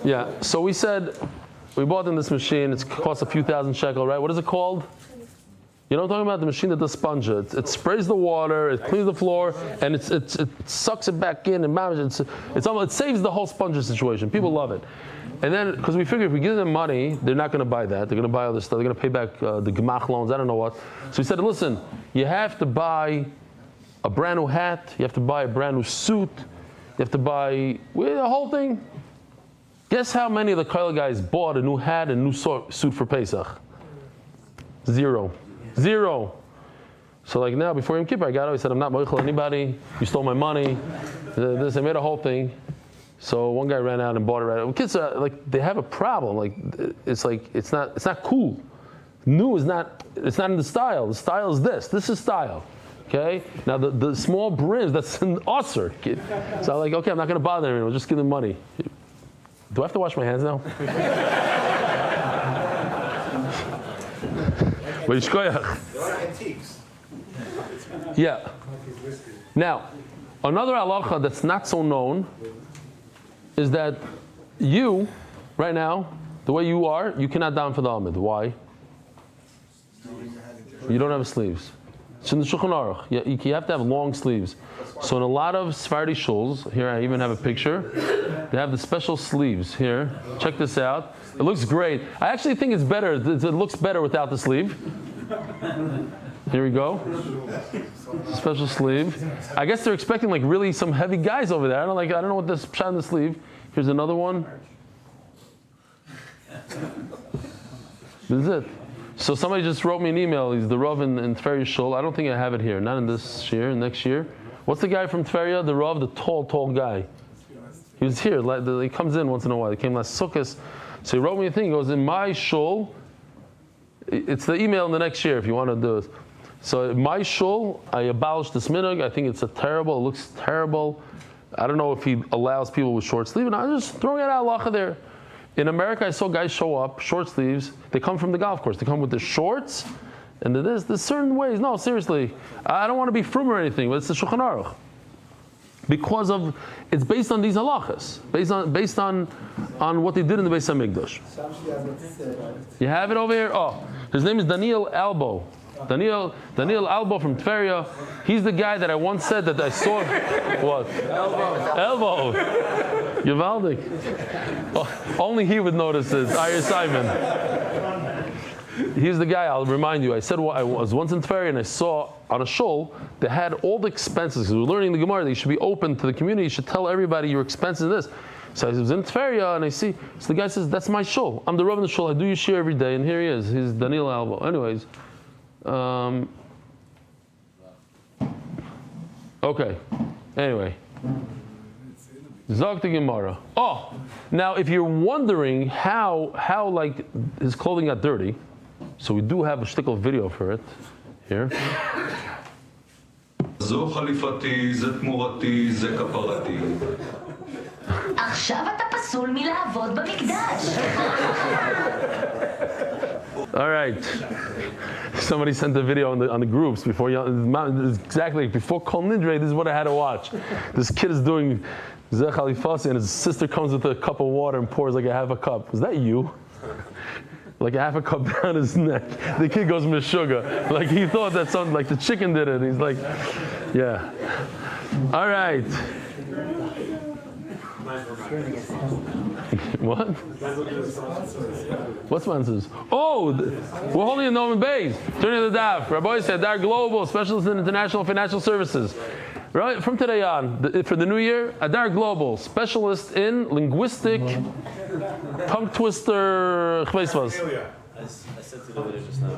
Yeah. So we said we bought them this machine. It costs a few thousand shekel, right? What is it called? You know what I'm talking about? The machine that does sponja. It sprays the water, it cleans the floor, and it sucks it back in, and it saves the whole sponge situation. People love it. And then, because we figure if we give them money, they're not going to buy that. They're going to buy other stuff. They're going to pay back the gemach loans. I don't know what. So we said, listen, you have to buy a brand new hat. You have to buy a brand new suit. You have to buy the whole thing. Guess how many of the koil guys bought a new hat and new suit for Pesach? Zero. So like now, before Yom Kippur, I got out. I said, I'm not moichel anybody. You stole my money. I made a whole thing. So one guy ran out and bought it right out. Kids they have a problem. It's not cool. New is not. It's not in the style. The style is this. This is style. Okay. Now the small brims, that's an osser. So I'm like, okay, I'm not going to bother anyone. I'll just give them money. Do I have to wash my hands now? They're antiques. Yeah. Now, another halacha that's not so known is that you, right now, the way you are, you cannot down for the Amud. Why? You don't have sleeves. It's in the Shulchan Aruch. You have to have long sleeves. So in a lot of Sephardi shuls, here I even have a picture, they have the special sleeves here. Check this out. It looks great. I actually think it's better. It looks better without the sleeve. Here we go. Special sleeve. I guess they're expecting like really some heavy guys over there. I don't know what this shot in the sleeve. Here's another one. This is it. So somebody just wrote me an email. He's the Rav in Tveria Shul. I don't think I have it here. Not in this year, next year. What's the guy from Tveria? The Rav, the tall guy. He was here. He comes in once in a while. He came last Sukkot. So he wrote me a thing. He goes, in my shul, it's the email in the next year if you want to do it. So in my shul, I abolished this minhag. I think it looks terrible. I don't know if he allows people with short sleeve. And I'm just throwing out halacha there. In America, I saw guys show up, short sleeves. They come from the golf course. They come with their shorts. And there's certain ways. No, seriously. I don't want to be frum or anything, but it's the Shulchan Aruch. Because it's based on these halachas, based on what they did in the Beis Hamikdash. You have it over here. Oh, his name is Daniel Albo. Daniel Albo from Tveria. He's the guy that I once said that I saw. What? Elbow. Givaldik. Oh, only he would notice it. Ariel Simon. He's the guy, I'll remind you. I said I was once in Tveria and I saw on a shul, they had all the expenses. Because we were learning the Gemara, they should be open to the community. You should tell everybody your expenses in this. So I was in Tveria and I see, so the guy says, that's my shul. I'm the Rav in the shul, I do your share every day. And here he is, he's Daniel Albo. Anyways. Okay. Anyway. Zog the Gemara. Oh, now if you're wondering how like his clothing got dirty, so we do have a shtickle video for it. Here. זו חליפתי, זה תמורתי, זה כפרתי. עכשיו אתה פסול מלעבוד במקדש. All right. Somebody sent a video on the groups before exactly before Kol Nidre. This is what I had to watch. This kid is doing Zeh Chalifasi, and his sister comes with a cup of water and pours like a half a cup. Is that you? Like a half a cup down his neck. The kid goes Meshuggah. Like he thought that something like the chicken did it. He's like, yeah. All right. What? What sponsors? Oh, we're holding a Amud Beis. Turning to the Daf. Rabbi said, Adar Global, specialist in international financial services. Right from today on, for the new year, Adar Global, specialist in linguistic tongue twister. I said to the video just now.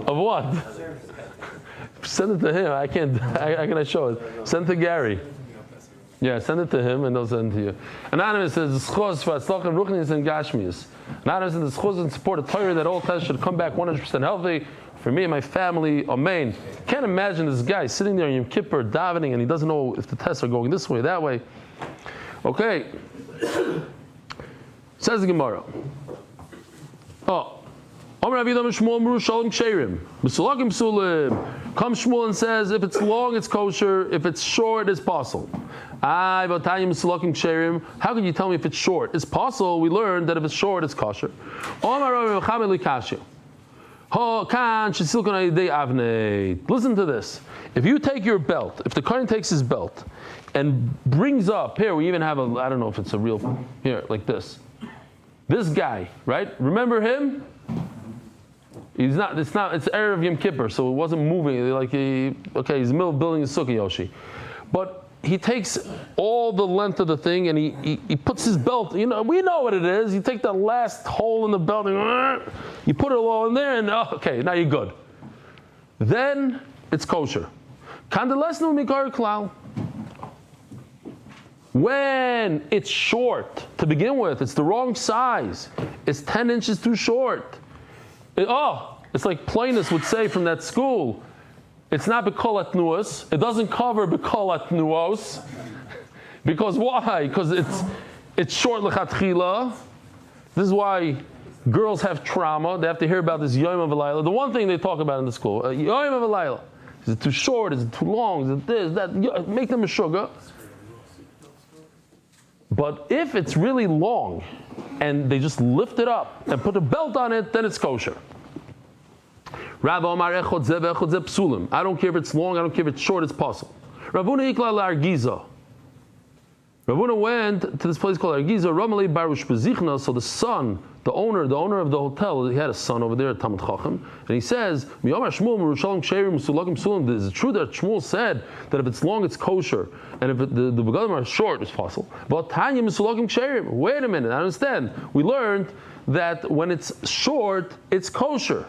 Of what? Send it to him. I can't. How can I show it? Send it to Gary. Yeah, send it to him and they'll send it to you. Anonymous says, Schos for Atzlach and Ruchnis and Gashmias. Anonymous says, Schos and support a Torah that all tests should come back 100% healthy for me and my family. Amen. Can't imagine this guy sitting there in Yom Kippur davening and he doesn't know if the tests are going this way, that way. Okay. Says the Gemara. Oh. Come Shmuel and says, if it's long, it's kosher. If it's short, it's possible. How can you tell me if it's short? It's possible. We learned that if it's short, it's kosher. Listen to this. If you take your belt, if the Kohen takes his belt and brings up, here we even have I don't know if it's a real, here, like this. This guy, right? Remember him? It's Erev Yom Kippur, so it wasn't moving. Like he's in the middle of building a sukkah, Yoshi. But he takes all the length of the thing and he puts his belt, we know what it is. You take the last hole in the belt and you put it all in there and okay, now you're good. Then it's kosher. When it's short, to begin with, it's the wrong size. It's 10 inches too short. It's like Plainus would say from that school. It's not B'kol Atnuos. It doesn't cover B'kol Atnuos. Because why? Because it's short l'chatchila. This is why girls have trauma. They have to hear about this Yom of Alayla. The one thing they talk about in the school, Yom of Alayla. Is it too short? Is it too long? Is it this, that? Make them a sugar. But if it's really long, and they just lift it up and put a belt on it, then it's kosher. I don't care if it's long, I don't care if it's short, it's possible. Ravuna went to this place called Argiza, so the son, the owner of the hotel, he had a son over there at Talmud Chacham, and he says, is it true that Shmuel said that if it's long, it's kosher, and if the begadim are short, it's possible? But wait a minute, I understand. We learned that when it's short, it's kosher.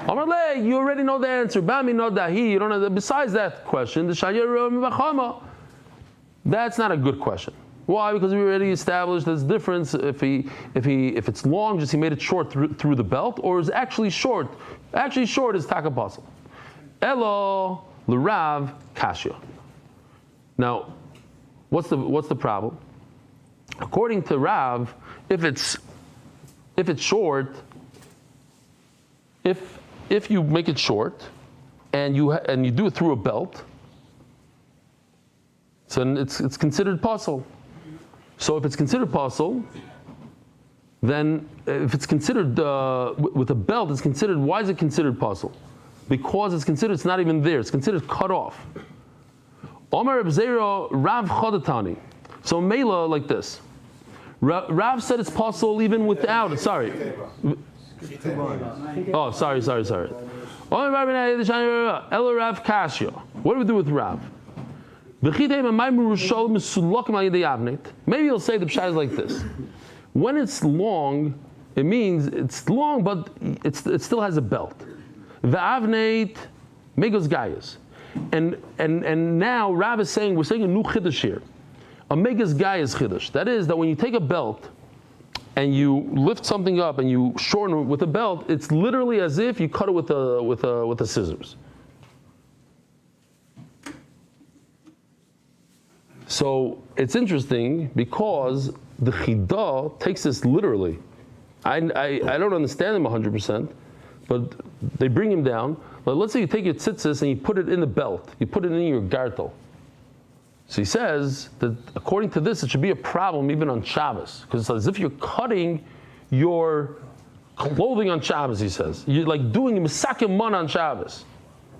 You already know the answer. You don't know. Besides that question, that's not a good question. Why? Because we already established there's difference if it's long, just he made it short through the belt, or is actually short. Actually short is takapasal. Elo l'rav kashya. Now, what's the problem? According to Rav, if it's short, if you make it short and you do it through a belt, so it's considered pasul. So if it's considered pasul, then if it's considered with a belt, it's considered. Why is it considered pasul? Because it's not even there. It's considered cut off. Omer Abzera Rav Chodatani. So Mela like this. Rav said it's pasul even without. Sorry. Oh, sorry. Omer Elo Rav Kashya. What do we do with Rav? Maybe you'll say the pshat is like this. When it's long, it means it's long, but it still has a belt. V'avneit megos gayas. And now Rav is saying, we're saying a new chiddush here. A megos gayas chiddush. That is that when you take a belt and you lift something up and you shorten it with a belt, it's literally as if you cut it with a scissors. So it's interesting because the Chidah takes this literally. I don't understand him 100%, but they bring him down. But let's say you take your tzitzis and you put it in the belt. You put it in your gartel. So he says that according to this, it should be a problem even on Shabbos. Because it's as if you're cutting your clothing on Shabbos, he says. You're like doing a misakim man on Shabbos.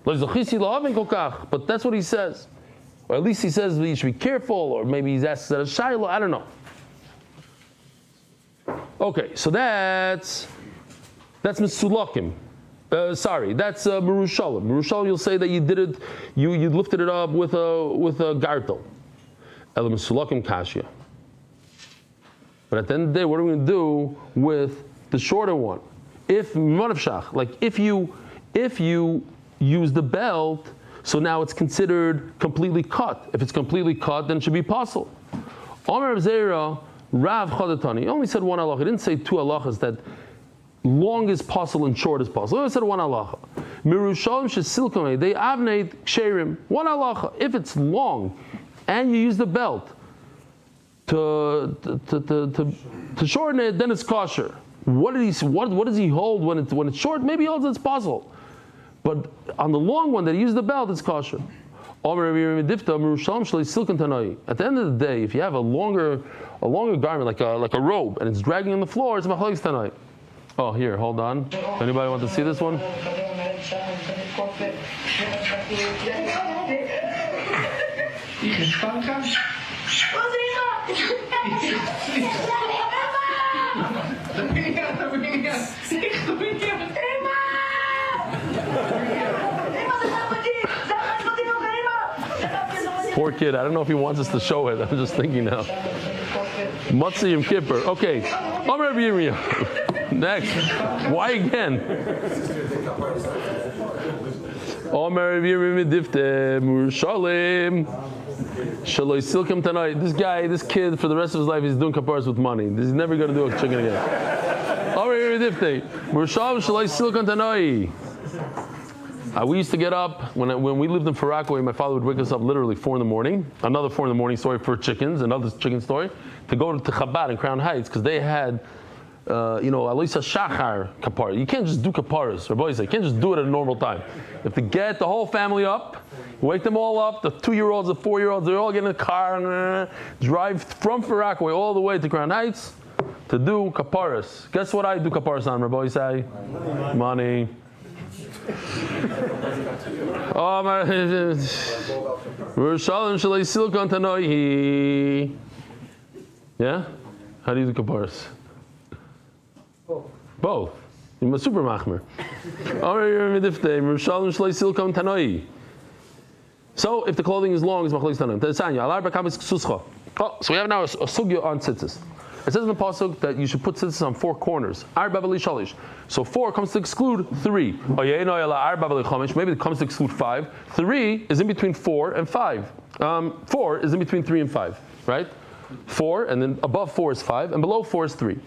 But that's what he says. Or at least he says that you should be careful, or maybe he's asked that a shayla, I don't know. Okay, so that's Mesulakim. That's Merushalim. Merushalim, you'll say that you did it, you lifted it up with a gartel. Elam Mesulakim Kashya. But at the end of the day, what are we going to do with the shorter one? If you use the belt, so now it's considered completely cut. If it's completely cut, then it should be possible. Omer Zera, Rav Chadatani, he only said one halacha. He didn't say two halachas that long is possible and short is possible. He only said one halacha. Mirushalim shesilkame, they avneit ksherim. One halacha. If it's long and you use the belt to shorten it, then it's kosher. What does he hold when it's short? Maybe he holds it's possible. But on the long one that he used the belt, it's kosher. At the end of the day, if you have a longer garment, like a robe, and it's dragging on the floor, it's machlokes tanai. Oh, here, hold on. Anybody want to see this one? Poor kid, I don't know if he wants us to show it. I'm just thinking now. Matzi Yom Kippur. Okay. Amar Yirmiyah. Next. Why again? Amar Yirmiyah Difte Murushalim. Shaloi Silkim tonight. This kid, for the rest of his life, he's doing kaparas with money. He's never going to do a chicken again. Amar Yirmiyah Difte Murushalim Shaloi Silkim tonight. We used to get up, when we lived in Farakaway, my father would wake us up literally 4 in the morning, another 4 in the morning story for chickens, another chicken story, to go to Chabad in Crown Heights, because they had, Alisa Shachar kapara. You can't just do kaparas, Rabbi said, you can't just do it at a normal time. You have to get the whole family up, wake them all up, the 2-year-olds, the 4-year-olds, they all get in a car and drive from Farakaway all the way to Crown Heights to do kaparas. Guess what I do kaparas on, Rabbi say? Money. Oh my! Yeah? How do you do kaparas? Both. You're a super machmer. So if the clothing is long, it's machlokes tanoi. Oh, so we have now a sugya on tzitzis. It says in the pasuk that you should put tzitzis on 4 corners. So 4 comes to exclude 3. Maybe it comes to exclude 5. 3 is in between 4 and 5. 4 is in between 3 and 5, right? 4, and then above 4 is 5, and below 4 is 3.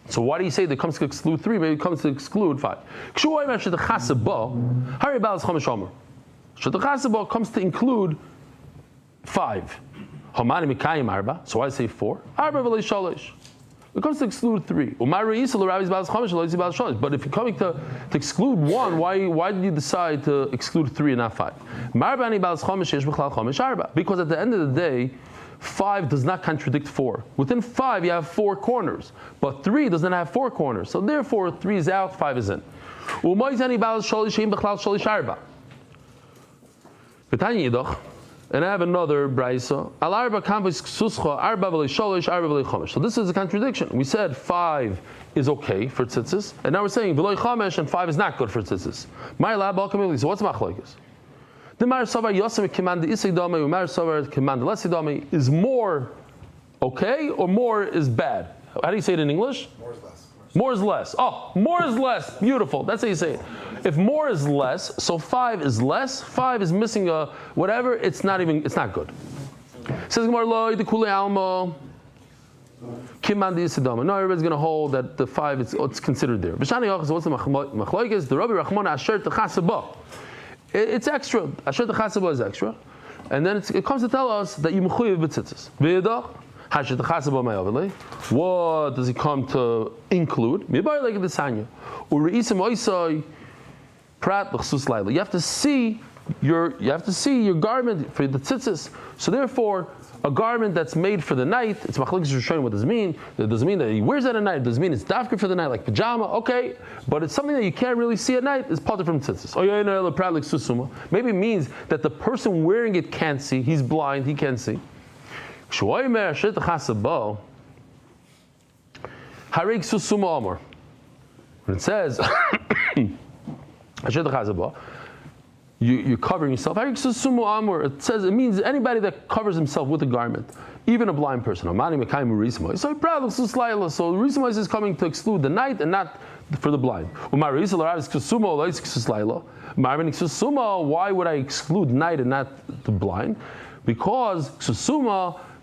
So why do you say that it comes to exclude 3? Maybe it comes to exclude 5. Shadachasaba comes to include 5. So why say 4? It comes to exclude 3. But if you're coming to exclude 1, why did you decide to exclude 3 and not 5? Because at the end of the day, 5 does not contradict 4. Within 5 you have 4 corners, but 3 doesn't have 4 corners. So therefore 3 is out, 5 is in. And I have another brayso. So this is a contradiction. We said 5 is okay for tzitzis, and now we're saying v'loy chamesh and 5 is not good for tzitzis. So what's machlokes? The mar savar yosem command isidame, mar savar command lesidame is more okay or more is bad. How do you say it in English? More is less. More is less. Oh, more is less. Beautiful. That's how you say it. If more is less, so 5 is less. 5 is missing a whatever. It's not good. Says Gemara lo the kule alma. Kimand isidama. No, everybody's going to hold that the 5 it's considered there. B'shani yachas. What's the machlokes? The Rabbi Rachman asher techasaba. It's extra. Asher techasaba is extra. And then it comes to tell us that you mechuyev b'tzitzis. V'yedach, hashet chasabo ma'yavele. What does it come to include? Mibar like the sanya. Ureisim oisai prat l'chsus laila. You have to see your garment for the tzitzis. So therefore, a garment that's made for the night, it's machlokes showing what does it mean. It doesn't mean that he wears that at night. It doesn't mean it's dafka for the night, like pajama. Okay, but it's something that you can't really see at night. It's potter from tzitzis. Maybe it means that the person wearing it can't see. He's blind. He can't see. When it says you're covering yourself. It says it means anybody that covers himself with a garment, even a blind person. So the reason why this is coming to exclude the night and not for the blind. Why would I exclude night and not the blind? Because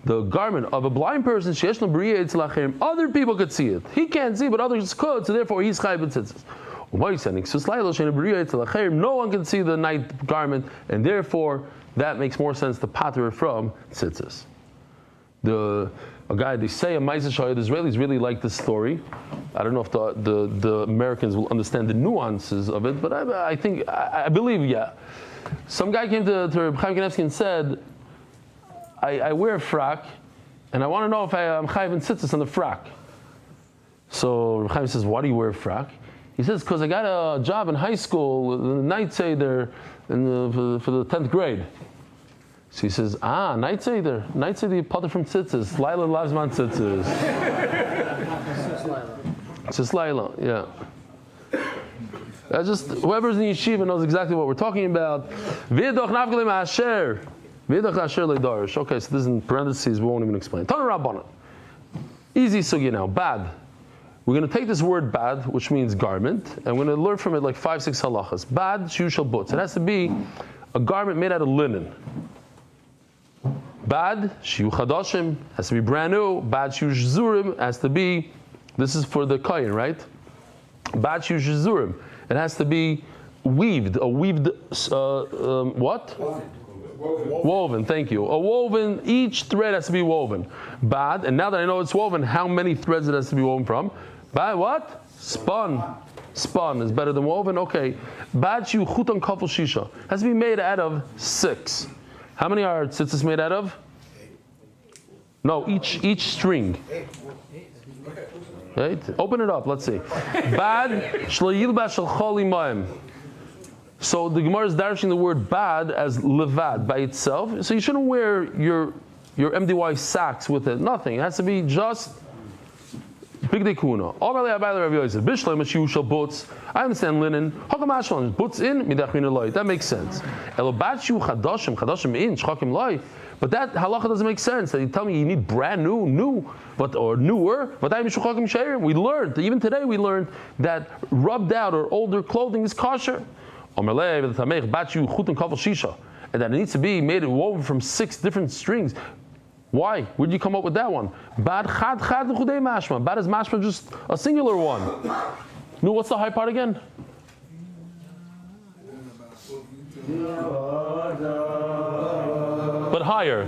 the garment of a blind person, other people could see it. He can't see, but others could, so therefore he's chayv b'tzitzis. No one can see the night garment, and therefore that makes more sense to pater from tzitzis. A guy, they say a Ma'aseh Shayad, the Israelis really like this story. I don't know if the Americans will understand the nuances of it, but I believe, yeah. Some guy came to Reb Chaim Kanevsky and said, I wear a frock, and I want to know if I'm chayv in tzitzis on the frock. So Reb Chaim says, why do you wear a frock? He says, because I got a job in high school, the night seder, for the 10th grade. So he says, night seder you potter from tzitzis. Laila loves man tzitzis. It's just Laila, yeah. That's just, whoever's in yeshiva knows exactly what we're talking about. V'yedoch nafgele ma'asher. V'yedoch asher le'darish. Okay, so this is in parentheses, we won't even explain. Tana Rabbanan. Easy sugi now, bad. We're going to take this word bad, which means garment, and we're going to learn from it like 5-6 halachas. Bad, shiu shel butz. It has to be a garment made out of linen. Bad, shiu chadashim, has to be brand new. Bad, shiu shzurim, has to be, this is for the kohen, right? Bad, shiu shzurim. It has to be weaved, what? Woven, thank you. A woven, each thread has to be woven. Bad, and now that I know it's woven, how many threads it has to be woven from? Bad what? Spun. Spun is better than woven? Okay. Bad shu chutan kafel shisha. Has to be made out of 6. How many are tzitzis made out of? No, each string. 8. Open it up, let's see. Bad shlo yilbash shel chol imayim. So the Gemara is darshing the word bad as levad by itself. So you shouldn't wear your MDY socks with it. Nothing. It has to be just big dekuna. I understand linen. Butz in that makes sense. But that halacha doesn't make sense. That you tell me you need brand new, or newer. We learned, even today we learned that rubbed out or older clothing is kosher. And that it needs to be made and woven from 6 different strings. Why? Where did you come up with that one? Bad chad l'chudei mashma. Bad is mashma, just a singular one. No, what's the high part again? But higher.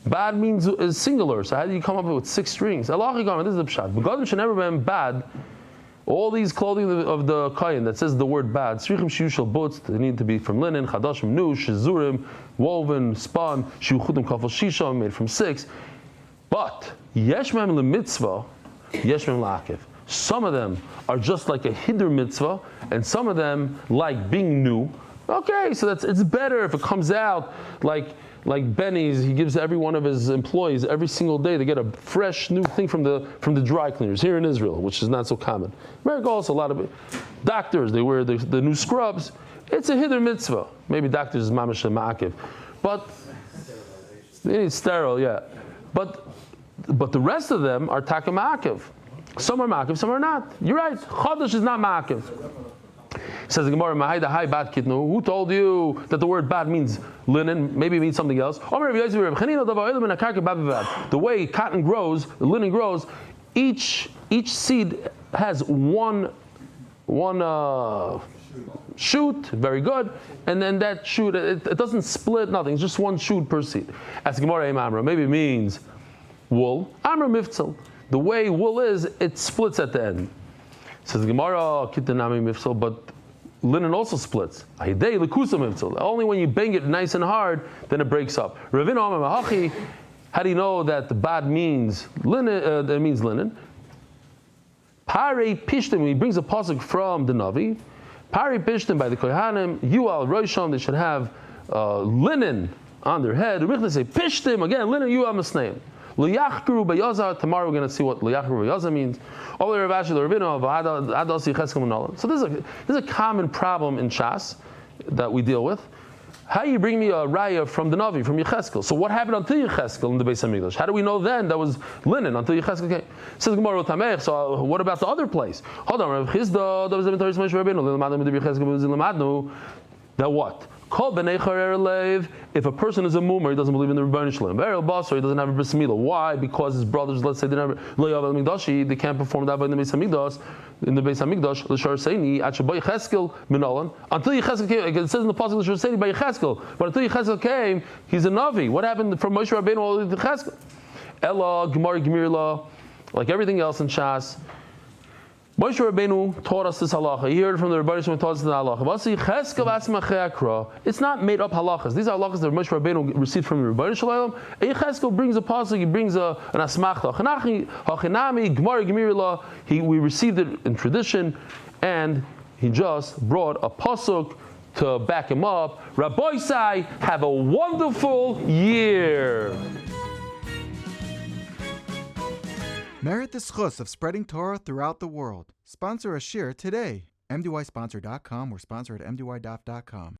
Bad means is singular, so how do you come up with 6 strings? This is the pshat. Begadim should never be bad. All these clothing of the kohen that says the word bad, tzrichim shiu shel butz, they need to be from linen, chadashim new, shizurim, woven, spun, shiu chudim kafel shisha, made from 6. But yesh mem lemitzvah, yesh mem la'akev. Some of them are just like a hidur mitzvah, and some of them, like being new, Okay, so it's better if it comes out like Benny's. He gives every one of his employees every single day. They get a fresh new thing from the dry cleaners here in Israel, which is not so common. America also a lot of doctors, they wear the new scrubs. It's a hiddur mitzvah. Maybe doctors is mamash and ma'akiv, but it's sterile, yeah. But the rest of them are taka ma'akiv. Some are ma'akiv, some are not. You're right. Chodesh is not ma'akiv. Says the Gemara, "Mahai bad kitnu." Who told you that the word bad means linen? Maybe it means something else. The way cotton grows, linen grows, each seed has one shoot, very good, and then that shoot it doesn't split nothing. It's just one shoot per seed. As the Gemara, Amra, maybe it means wool. Amra miftzal. The way wool is, it splits at the end. Says the Gemara, Kittanami miftzal, but linen also splits. Only when you bang it nice and hard, then it breaks up. How do you know that the bad means linen? That means linen. Pare pishtim. He brings a pasuk from the Navi. Pare pishtim by the Kohanim. Yual roisham. They should have linen on their head. We're going to say pishtim again. Linen yual masneim. Liyachkuru bayazar. Tomorrow we're going to see what liyachkuru bayazar means. So this is a common problem in Shas that we deal with. How you bring me a raya from the Navi, from Yecheskel? So what happened until Yecheskel in the Beis Hamikdash? How do we know then that was linen until Yecheskel came? Says Gemara Tamech. So what about the other place? Hold on, Rav Chisda. That what? If a person is a mumar, he doesn't believe in the Rebbeinu Shalom. Ariel Basar, he doesn't have a bris milah. Why? Because his brothers, let's say, they can't perform that in the Beis Hamikdash. In the Beis Hamikdash, l'shar seini achaboy Yecheskel minalan. Until Yecheskel came, it says in the pasuk l'shar seini by Yecheskel. But until Yecheskel came, he's a navi. What happened from Moshe Rabbeinu all the way to Yecheskel? Ella Gemara Gemirla, like everything else in Shas. Moshe Rabbeinu taught us this halacha. He heard it from the Rebbeinu Shalom, taught us the halacha. It's not made up halachas. These are halachas that Moshe Rabbeinu received from the Rebbeinu Shalom. And Yecheskel brings a pasuk. He brings an asmachta. Hachinami Gemara Gemirla. We received it in tradition, and he just brought a pasuk to back him up. Rabbi Sai, have a wonderful year. Merit the schus of spreading Torah throughout the world. Sponsor a shir today. MDYsponsor.com or sponsor at MDYDaf.com.